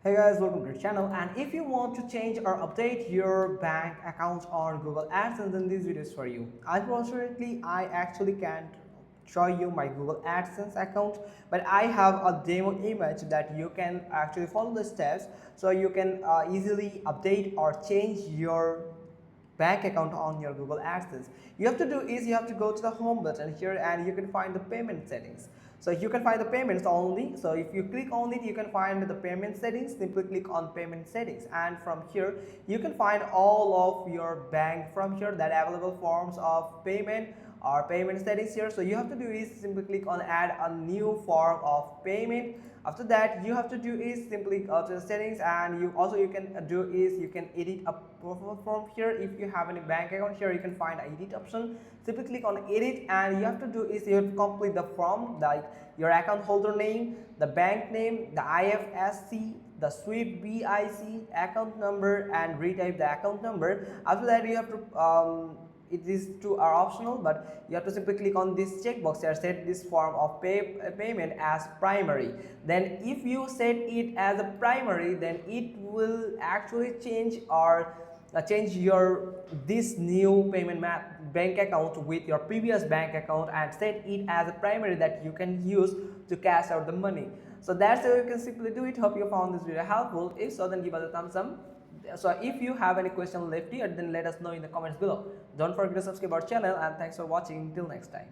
Hey guys, welcome to the channel. And if you want to change or update your bank account on Google AdSense, then this video is for you. Unfortunately, I actually can't show you my Google AdSense account, but I have a demo image that you can actually follow the steps so you can easily update or change your bank account on your Google AdSense. You have to do is you have to go to the home button here and you can find the payment settings. So you can find the payments only. So if you click on it, you can find the payment settings. Simply click on payment settings, and from here you can find all of your bank from here that available forms of payment or payment settings here. So you have to do is simply click on add a new form of payment. After that, you have to do is simply go to the settings, and you can do is you can edit a profile from here. If you have any bank account here, you can find edit option. Simply click on edit, and you have to do is you have to complete the form like your account holder name, the bank name, the IFSC, the SWIFT BIC, account number, and retype the account number. After that, you have to these two are optional, but you have to simply click on this checkbox here, set this form of payment as primary. Then if you set it as a primary, then it will actually change your this new payment bank account with your previous bank account and set it as a primary that you can use to cash out the money. So that's how you can simply do it. Hope you found this video helpful. If so, then give us a thumbs up. So if you have any question left here, then let us know in the comments below. Don't forget to subscribe our channel, and thanks for watching. Till next time.